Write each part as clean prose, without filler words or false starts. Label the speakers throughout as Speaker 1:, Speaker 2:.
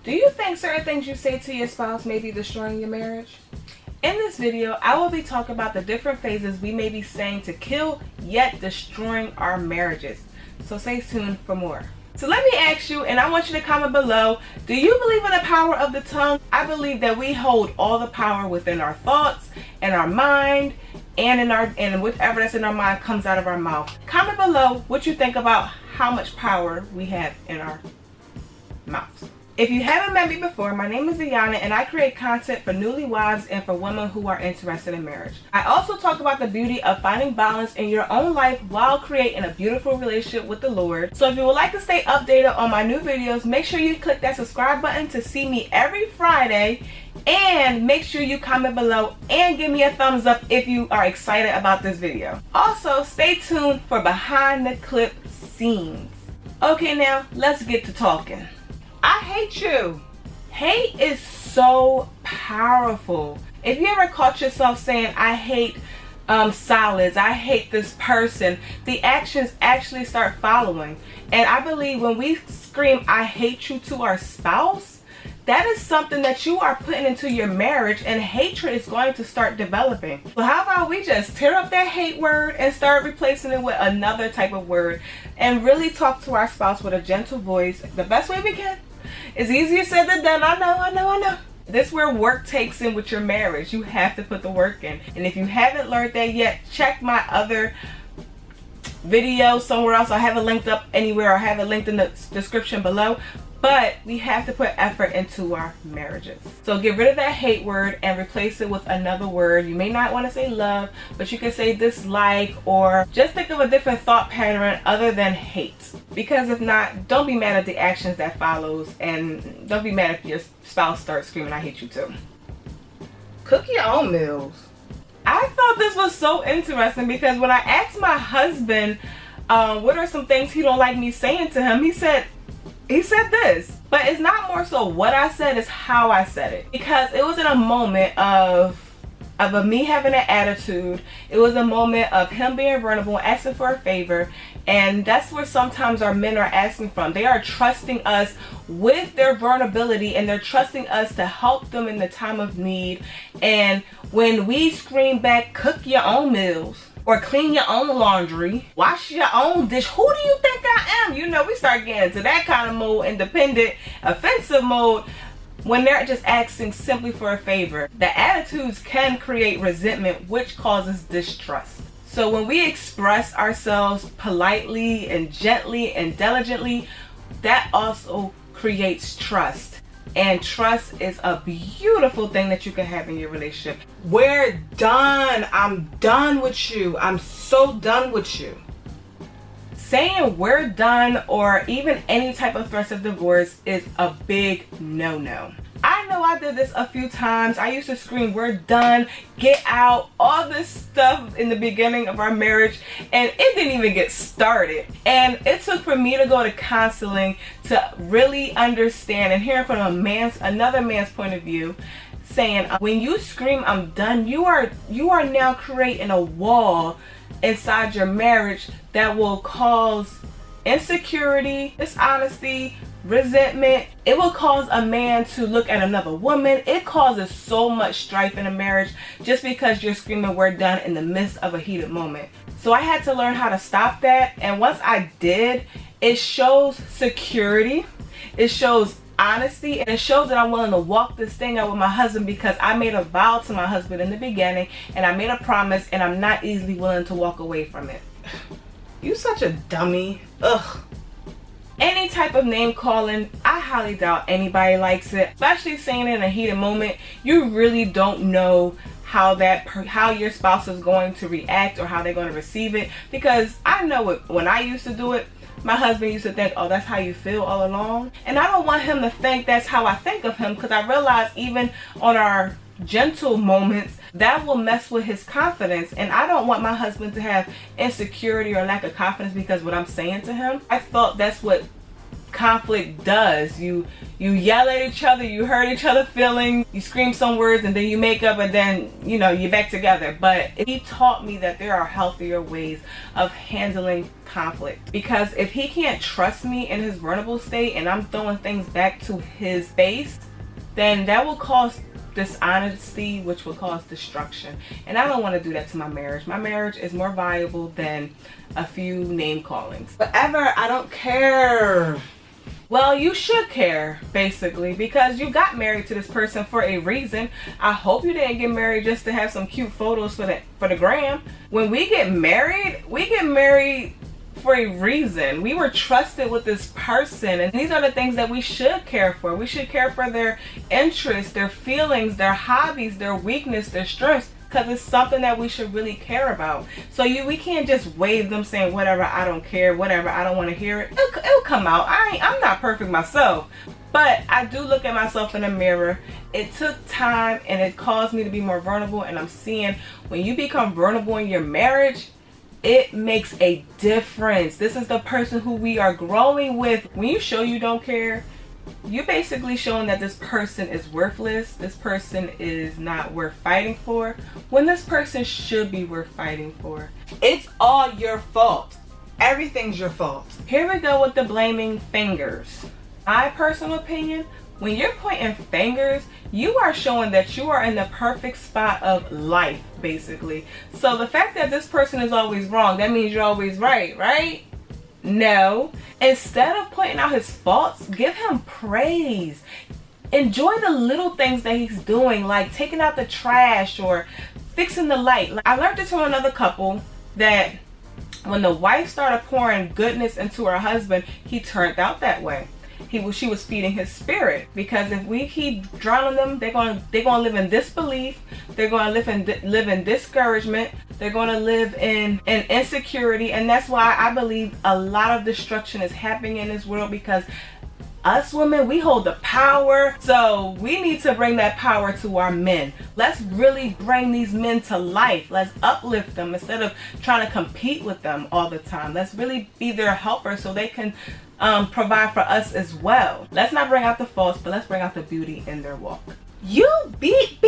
Speaker 1: Do you think certain things you say to your spouse may be destroying your marriage? In this video, I will be talking about the different phases we may be saying to kill yet destroying our marriages. So stay tuned for more. So let me ask you, and I want you to comment below, do you believe in the power of the tongue? I believe that we hold all the power within our thoughts and our mind, and whatever that's in our mind comes out of our mouth. Comment below what you think about how much power we have in our mouths. If you haven't met me before, my name is Deona and I create content for newlyweds and for women who are interested in marriage. I also talk about the beauty of finding balance in your own life while creating a beautiful relationship with the Lord. So if you would like to stay updated on my new videos, make sure you click that subscribe button to see me every Friday, and make sure you comment below and give me a thumbs up if you are excited about this video. Also, stay tuned for behind the clip scenes. Okay, now let's get to talking. I hate you. Hate is so powerful. If you ever caught yourself saying, I hate solids, I hate this person, the actions actually start following. And I believe when we scream, I hate you to our spouse, that is something that you are putting into your marriage, and hatred is going to start developing. So how about we just tear up that hate word and start replacing it with another type of word and really talk to our spouse with a gentle voice the best way we can. It's easier said than done. I know. This is where work takes in with your marriage. You have to put the work in. And if you haven't learned that yet, check my other video somewhere else. I have it linked up anywhere. I have it linked in the description below. But we have to put effort into our marriages. So get rid of that hate word and replace it with another word. You may not want to say love, but you can say dislike, or just think of a different thought pattern other than hate. Because if not, don't be mad at the actions that follows, and don't be mad if your spouse starts screaming, I hate you too. Cook your own meals. I thought this was so interesting because when I asked my husband what are some things he don't like me saying to him, he said this, but it's not more so what I said, it's how I said it. Because it was in a moment of me having an attitude. It was a moment of him being vulnerable, asking for a favor. And that's where sometimes our men are asking from. They are trusting us with their vulnerability, and they're trusting us to help them in the time of need. And when we scream back, cook your own meals, or clean your own laundry, wash your own dish, who do you think I am? You know, we start getting into that kind of mode, independent, offensive mode, when they're just asking simply for a favor. The attitudes can create resentment, which causes distrust. So when we express ourselves politely and gently and diligently, that also creates trust. And trust is a beautiful thing that you can have in your relationship. We're done. I'm done with you. I'm so done with you. Saying we're done, or even any type of threats of divorce, is a big no-no. I know I did this a few times. I used to scream, we're done, get out, all this stuff in the beginning of our marriage, and it didn't even get started. And it took for me to go to counseling to really understand and hear from another man's point of view, saying when you scream I'm done, you are now creating a wall inside your marriage that will cause insecurity, dishonesty, resentment. It will cause a man to look at another woman. It causes so much strife in a marriage just because you're screaming we're done in the midst of a heated moment. So I had to learn how to stop that, and once I did, it shows security, it shows honesty, and it shows that I'm willing to walk this thing out with my husband, because I made a vow to my husband in the beginning, and I made a promise, and I'm not easily willing to walk away from it. You such a dummy. Ugh. Any type of name calling, I highly doubt anybody likes it, especially saying it in a heated moment. You really don't know how your spouse is going to react or how they're going to receive it, because I know it. When I used to do it, my husband used to think, oh, that's how you feel all along. And I don't want him to think that's how I think of him, because I realize even on our gentle moments, that will mess with his confidence. And I don't want my husband to have insecurity or lack of confidence because what I'm saying to him. I thought that's what conflict does. You yell at each other, you hurt each other's feelings, you scream some words, and then you make up, and then you're back together. But he taught me that there are healthier ways of handling conflict, because if he can't trust me in his vulnerable state and I'm throwing things back to his face, then that will cause dishonesty, which will cause destruction. And I don't want to do that to my marriage. My marriage is more valuable than a few name callings. Whatever, I don't care. Well, you should care, basically, because you got married to this person for a reason. I hope you didn't get married just to have some cute photos for the gram. When we get married for a reason. We were trusted with this person, and these are the things that we should care for. We should care for their interests, their feelings, their hobbies, their weakness, their strengths, because it's something that we should really care about. So we can't just wave them saying whatever, I don't care, whatever, I don't want to hear it. It'll come out. I'm not perfect myself, but I do look at myself in the mirror. It took time and it caused me to be more vulnerable, and I'm seeing when you become vulnerable in your marriage, it makes a difference. This is the person who we are growing with. When you show you don't care, you're basically showing that this person is worthless. This person is not worth fighting for, when this person should be worth fighting for. It's all your fault. Everything's your fault. Here we go with the blaming fingers. My personal opinion, when you're pointing fingers, you are showing that you are in the perfect spot of life, basically. So the fact that this person is always wrong, that means you're always right, right? No. Instead of pointing out his faults, give him praise. Enjoy the little things that he's doing, like taking out the trash or fixing the light. I learned this from another couple, that when the wife started pouring goodness into her husband, he turned out that way. She was feeding his spirit, because if we keep drowning them, they're gonna live in disbelief, they're gonna live in discouragement, they're gonna live in insecurity. And that's why I believe a lot of destruction is happening in this world, because us women, we hold the power. So we need to bring that power to our men. Let's really bring these men to life. Let's uplift them instead of trying to compete with them all the time. Let's really be their helper so they can provide for us as well. Let's not bring out the faults, but let's bring out the beauty in their walk. You beep.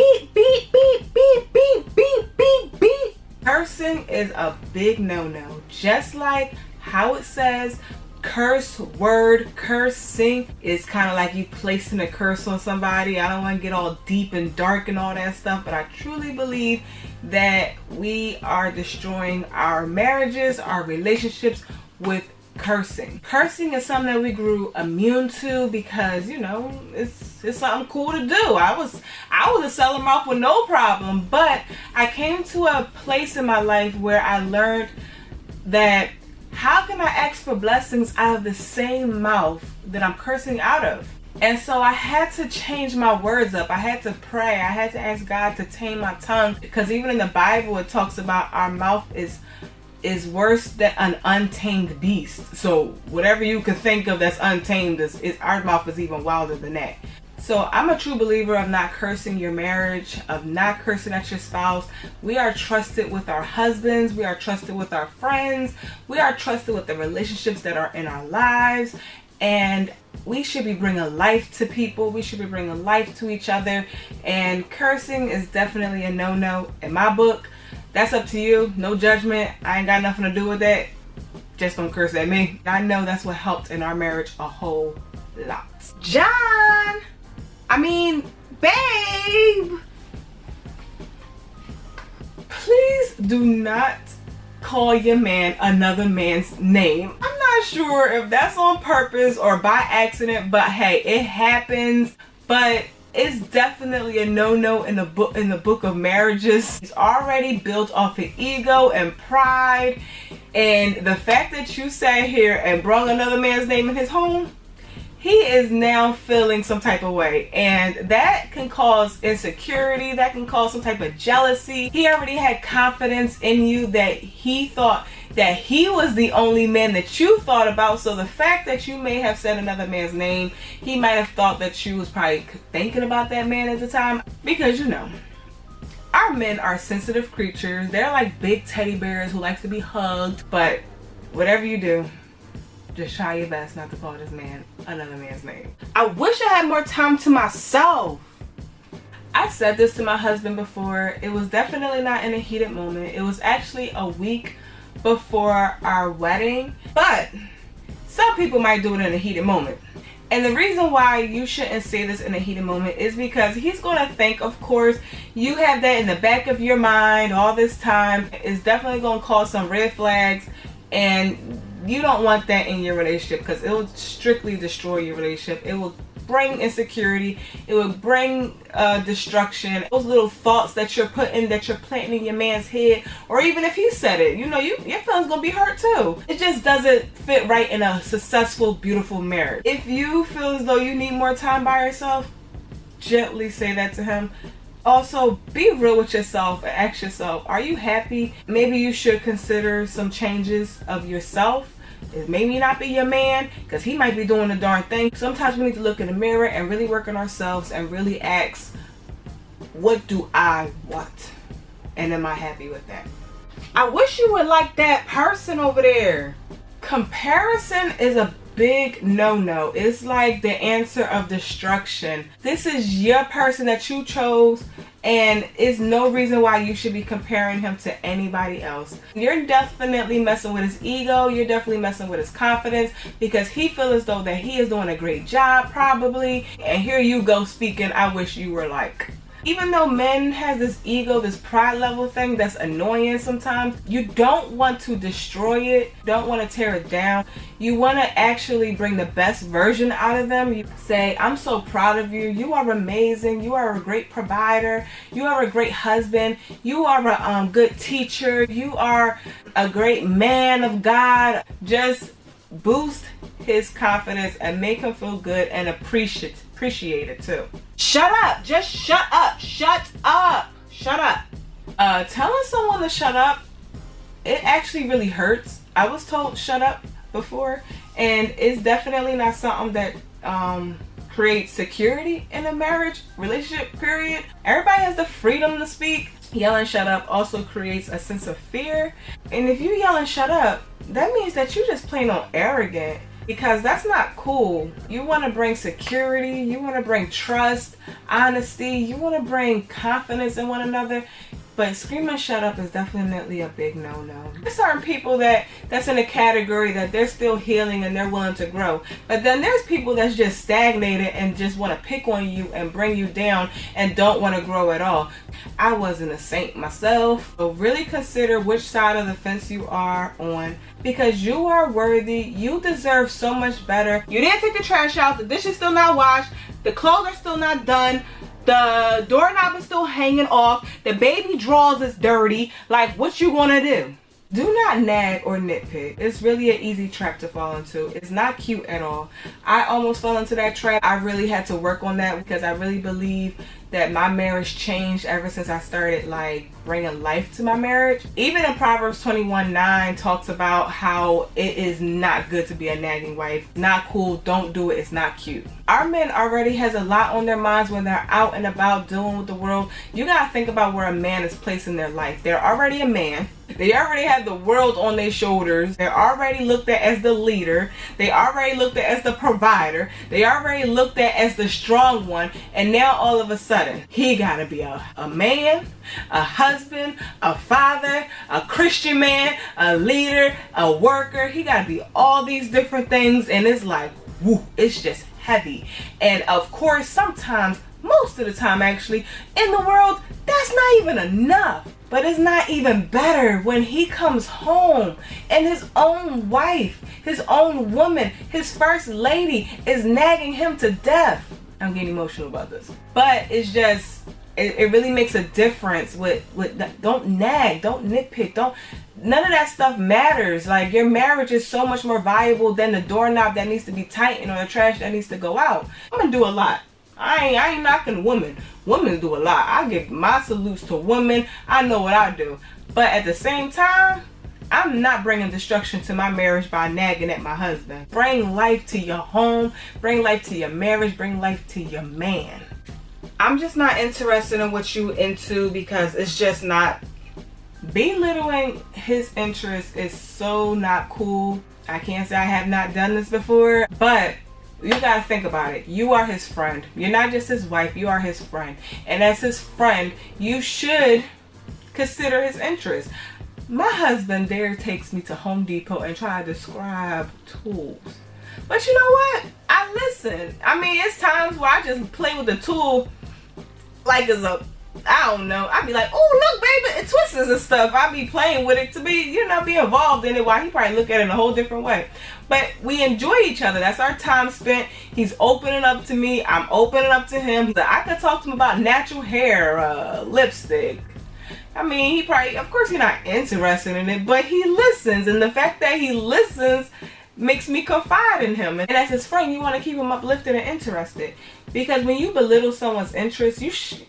Speaker 1: Cursing is a big no-no. Just like how it says, curse word, cursing is kind of like you placing a curse on somebody. I don't want to get all deep and dark and all that stuff, but I truly believe that we are destroying our marriages, our relationships with cursing. Cursing is something that we grew immune to because, it's something cool to do. I was a selling off with no problem, but I came to a place in my life where I learned that how can I ask for blessings out of the same mouth that I'm cursing out of? And so I had to change my words up. I had to pray. I had to ask God to tame my tongue, because even in the Bible it talks about our mouth is worse than an untamed beast. So whatever you can think of that's untamed, our mouth is even wilder than that. So I'm a true believer of not cursing your marriage, of not cursing at your spouse. We are trusted with our husbands. We are trusted with our friends. We are trusted with the relationships that are in our lives. And we should be bringing life to people. We should be bringing life to each other. And cursing is definitely a no-no in my book. That's up to you. No judgment. I ain't got nothing to do with that. Just don't curse at me. I know that's what helped in our marriage a whole lot. Babe, please do not call your man another man's name. I'm not sure if that's on purpose or by accident, but hey, it happens. But it's definitely a no-no in the book of marriages. He's already built off of ego and pride, and the fact that you sat here and brought another man's name in his home, he is now feeling some type of way, and that can cause insecurity. That can cause some type of jealousy. He already had confidence in you that he thought that he was the only man that you thought about. So the fact that you may have said another man's name, he might have thought that you was probably thinking about that man at the time, because our men are sensitive creatures. They're like big teddy bears who like to be hugged. But whatever you do, just try your best not to call this man another man's name. I wish I had more time to myself. I said this to my husband before. It was definitely not in a heated moment. It was actually a week before our wedding. But some people might do it in a heated moment. And the reason why you shouldn't say this in a heated moment is because he's going to think, of course, you have that in the back of your mind all this time. It's definitely going to cause some red flags, and you don't want that in your relationship because it will strictly destroy your relationship. It will bring insecurity. It will bring destruction. Those little thoughts that you're planting in your man's head, or even if he said it, you know, your feelings gonna be hurt too. It just doesn't fit right in a successful, beautiful marriage. If you feel as though you need more time by yourself, gently say that to him. Also, be real with yourself and ask yourself, are you happy? Maybe you should consider some changes of yourself. It may not be your man, because he might be doing the darn thing. Sometimes we need to look in the mirror and really work on ourselves and really ask, what do I want? And am I happy with that? I wish you were like that person over there. Comparison is a big no-no. It's like the answer of destruction. This is your person that you chose, and it's no reason why you should be comparing him to anybody else. You're definitely messing with his ego. You're definitely messing with his confidence, because he feels as though that he is doing a great job probably, and here you go speaking, I wish you were like. Even though men has this ego, this pride level thing that's annoying sometimes, you don't want to destroy it, don't want to tear it down. You want to actually bring the best version out of them. You say, I'm so proud of you. You are amazing. You are a great provider. You are a great husband. You are a good teacher. You are a great man of God. Just boost his confidence and make him feel good and appreciate it too. Shut up. Just shut up. Shut up. Shut up. Telling someone to shut up, it actually really hurts. I was told shut up before, and it's definitely not something that creates security in a marriage relationship, period. Everybody has the freedom to speak. Yelling shut up also creates a sense of fear, and if you yelling shut up, that means that you're just plain on arrogant, because that's not cool. You want to bring security, you want to bring trust, honesty, you want to bring confidence in one another. But screaming shut up is definitely a big no-no. There's certain people that's in a category that they're still healing and they're willing to grow. But then there's people that's just stagnated and just want to pick on you and bring you down and don't want to grow at all. I wasn't a saint myself. So really consider which side of the fence you are on, because you are worthy. You deserve so much better. You didn't take the trash out. The dish is still not washed. The clothes are still not done. The doorknob is still hanging off. The baby drawers is dirty. Like, what you gonna do? Do not nag or nitpick. It's really an easy trap to fall into. It's not cute at all. I almost fell into that trap. I really had to work on that, because I really believe that my marriage changed ever since I started like bringing life to my marriage. Even in Proverbs 21:9 talks about how it is not good to be a nagging wife. Not cool. Don't do it. It's not cute. Our men already has a lot on their minds when they're out and about dealing with the world. You gotta think about where a man is placed in their life. They're already a man. They already have the world on their shoulders. They're already looked at as the leader. They already looked at as the provider. They already looked at as the strong one. And now all of a sudden, he gotta be a man, a husband, a father, a Christian man, a leader, a worker. He gotta be all these different things, and it's like, woo, it's just heavy. And of course, sometimes, most of the time actually, in the world, that's not even enough. But it's not even better when he comes home and his own wife, his own woman, his first lady is nagging him to death. I'm getting emotional about this. But it's just, it really makes a difference with don't nag, don't nitpick, none of that stuff matters. Like, your marriage is so much more valuable than the doorknob that needs to be tightened or the trash that needs to go out. I'm gonna do a lot. I ain't knocking women. Women do a lot. I give my salutes to women. I know what I do. But at the same time, I'm not bringing destruction to my marriage by nagging at my husband. Bring life to your home. Bring life to your marriage. Bring life to your man. I'm just not interested in what you into, because it's just not. Belittling his interest is so not cool. I can't say I have not done this before, but you gotta think about it. You are his friend. You're not just his wife, you are his friend. And as his friend, you should consider his interests. My husband there takes me to Home Depot and try to describe tools. But you know what? I listen. I mean, it's times where I just play with the tool like it's a, I don't know. I'd be like, oh, look, baby, it twists and stuff. I'd be playing with it to be, you know, be involved in it, while he probably look at it in a whole different way. But we enjoy each other. That's our time spent. He's opening up to me. I'm opening up to him. I could talk to him about natural hair, lipstick. I mean, he probably, of course, he's not interested in it, but he listens. And the fact that he listens makes me confide in him. And as his friend, you want to keep him uplifted and interested. Because when you belittle someone's interest,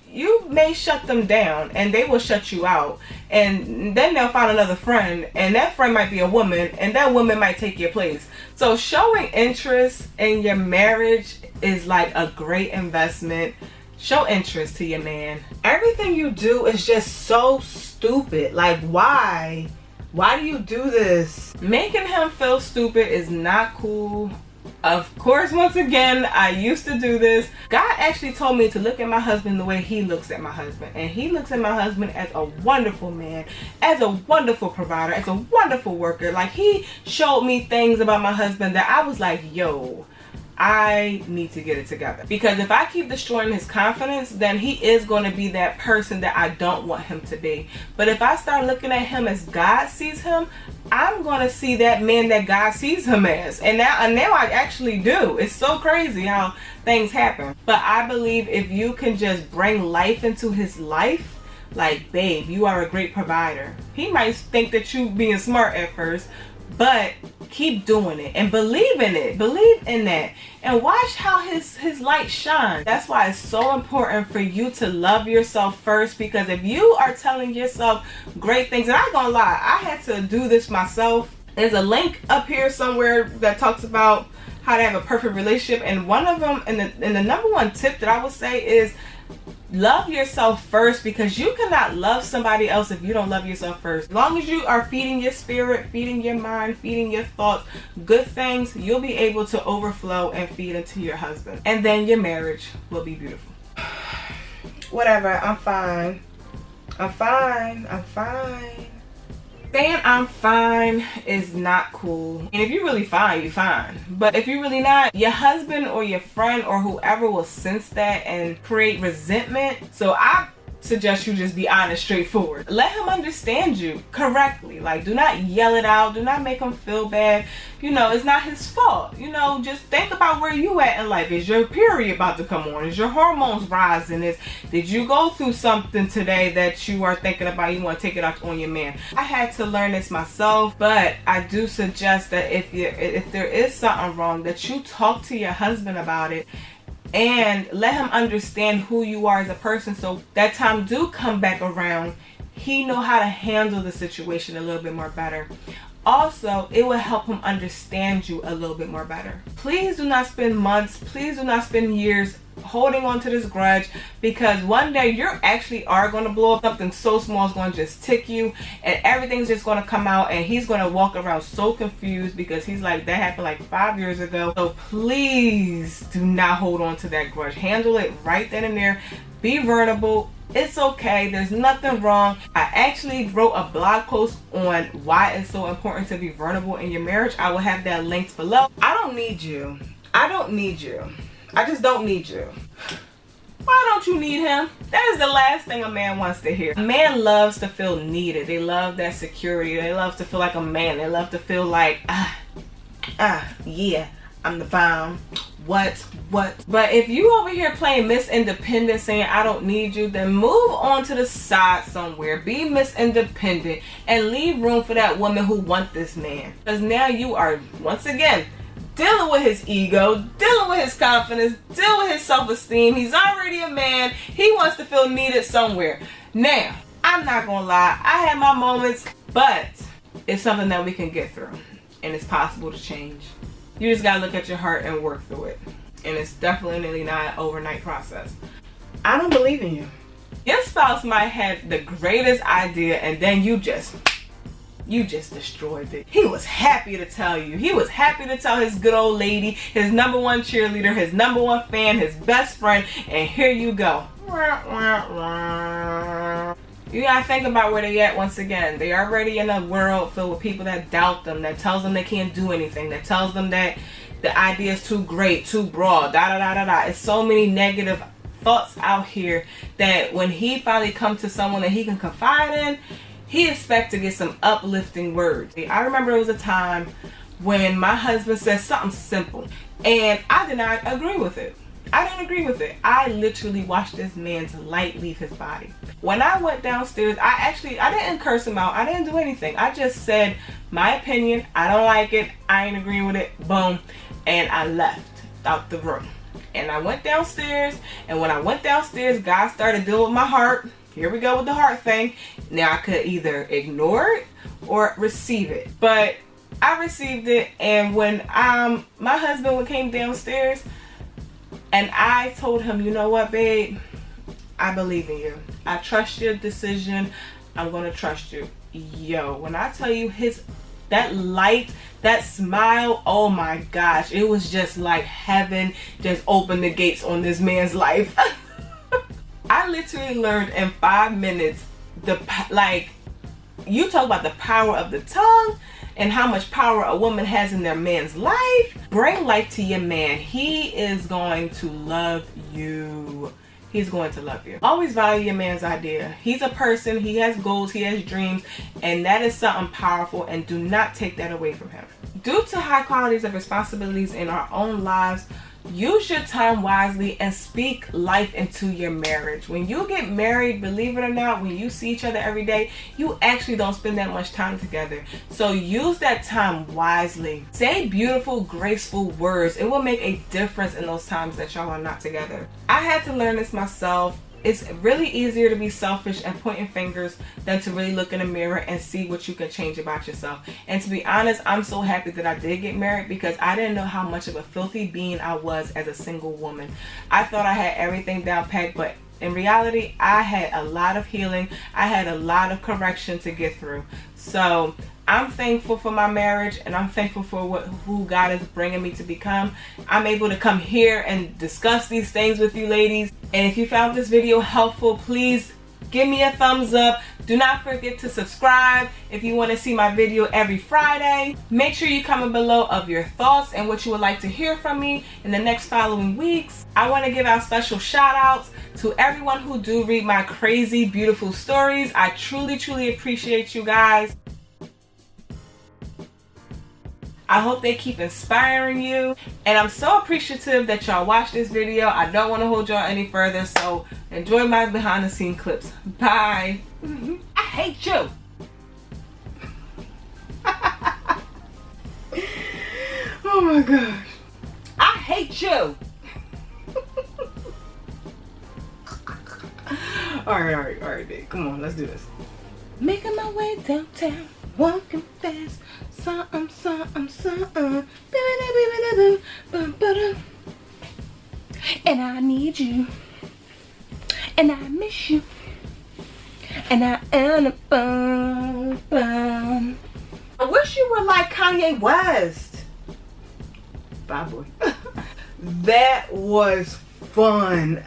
Speaker 1: you may shut them down and they will shut you out. And then they'll find another friend, and that friend might be a woman, and that woman might take your place. So showing interest in your marriage is like a great investment. Show interest to your man. Everything you do is just so stupid. Like, why? Why do you do this? Making him feel stupid is not cool. Of course, once again, I used to do this. God actually told me to look at my husband the way he looks at my husband. And he looks at my husband as a wonderful man, as a wonderful provider, as a wonderful worker. Like, he showed me things about my husband that I was like, yo, I need to get it together. Because if I keep destroying his confidence, then he is going to be that person that I don't want him to be. But if I start looking at him as God sees him, I'm going to see that man that God sees him as. And now I actually do. It's so crazy how things happen. But I believe if you can just bring life into his life, like, babe, you are a great provider. He might think that you being smart at first, but keep doing it and believe in it. Believe in that. And watch how his light shines. That's why it's so important for you to love yourself first. Because if you are telling yourself great things, and I ain't gonna lie, I had to do this myself. There's a link up here somewhere that talks about how to have a perfect relationship. And one of them, and the number one tip that I would say is, love yourself first, because you cannot love somebody else if you don't love yourself first. As long as you are feeding your spirit, feeding your mind, feeding your thoughts good things, you'll be able to overflow and feed into your husband. And then your marriage will be beautiful. Whatever, I'm fine. I'm fine. I'm fine. Saying I'm fine is not cool. And if you're really fine, you're fine. But if you're really not, your husband or your friend or whoever will sense that and create resentment. So I suggest you just be honest, straightforward. Let him understand you correctly. Like, do not yell it out. Do not make him feel bad. You know, it's not his fault. You know, just think about where you at in life. Is your period about to come on? Is your hormones rising? Did you go through something today that you are thinking about? You want to take it out on your man? I had to learn this myself, but I do suggest that if there is something wrong, that you talk to your husband about it and let him understand who you are as a person, so that time do come back around, he know how to handle the situation a little bit more better. Also, it will help him understand you a little bit more better. Please do not spend months, please do not spend years holding on to this grudge, because one day you actually are going to blow up. Something so small is going to just tick you, and everything's just going to come out, and he's going to walk around so confused because he's like, that happened like 5 years ago. So please do not hold on to that grudge. Handle it right then and there. Be vulnerable. It's okay. There's nothing wrong. I actually wrote a blog post on why it's so important to be vulnerable in your marriage. I will have that linked below. I don't need you. I don't need you. I just don't need you. Why don't you need him? That is the last thing a man wants to hear. A man loves to feel needed. They love that security. They love to feel like a man. They love to feel like, yeah, I'm the bomb. What? But if you over here playing Miss Independent, saying I don't need you, then move on to the side somewhere. Be Miss Independent and leave room for that woman who wants this man. Because now you are, once again, dealing with his ego, dealing with his confidence, dealing with his self-esteem. He's already a man. He wants to feel needed somewhere. Now, I'm not gonna lie, I had my moments, but it's something that we can get through, and it's possible to change. You just gotta look at your heart and work through it. And it's definitely not an overnight process. I don't believe in you. Your spouse might have the greatest idea, and then you just you just destroyed it. He was happy to tell you. He was happy to tell his good old lady, his #1 cheerleader, his #1 fan, his best friend, and here you go. You gotta think about where they at once again. They already in a world filled with people that doubt them, that tells them they can't do anything, that tells them that the idea is too great, too broad, It's so many negative thoughts out here that when he finally comes to someone that he can confide in, he expects to get some uplifting words. I remember it was a time when my husband said something simple and I did not agree with it. I didn't agree with it. I literally watched this man's light leave his body. When I went downstairs, I didn't curse him out. I didn't do anything. I just said my opinion. I don't like it. I ain't agreeing with it. Boom. And I left out the room. And I went downstairs. And when I went downstairs, God started dealing with my heart. Here we go with the heart thing. Now I could either ignore it or receive it. But I received it. And when my husband came downstairs, and I told him, you know what, babe? I believe in you. I trust your decision. I'm going to trust you. Yo, when I tell you that light, that smile, oh my gosh. It was just like heaven just opened the gates on this man's life. I literally learned in 5 minutes, you talk about the power of the tongue and how much power a woman has in their man's life. Bring life to your man. He is going to love you. He's going to love you. Always value your man's idea. He's a person, he has goals, he has dreams, and that is something powerful, and do not take that away from him. Due to high qualities of responsibilities in our own lives, use your time wisely and speak life into your marriage. When you get married, believe it or not, when you see each other every day, you actually don't spend that much time together. So use that time wisely. Say beautiful, graceful words. It will make a difference in those times that y'all are not together. I had to learn this myself. It's really easier to be selfish and pointing fingers than to really look in the mirror and see what you can change about yourself. And to be honest, I'm so happy that I did get married because I didn't know how much of a filthy being I was as a single woman. I thought I had everything down packed, but in reality, I had a lot of healing. I had a lot of correction to get through. So I'm thankful for my marriage, and I'm thankful for who God is bringing me to become. I'm able to come here and discuss these things with you ladies. And if you found this video helpful, please give me a thumbs up. Do not forget to subscribe if you want to see my video every Friday. Make sure you comment below of your thoughts and what you would like to hear from me in the next following weeks. I want to give out special shout outs to everyone who do read my crazy, beautiful stories. I truly, truly appreciate you guys. I hope they keep inspiring you, and I'm so appreciative that y'all watched this video. I don't want to hold y'all any further, so enjoy my behind the scene clips. Bye. I hate you. Oh my gosh. I hate you. Alright, babe. Come on, let's do this. Making my way downtown, walking fast. Something. And I need you. And I miss you. And I am a I wish you were like Kanye West. Bye, boy. That was fun.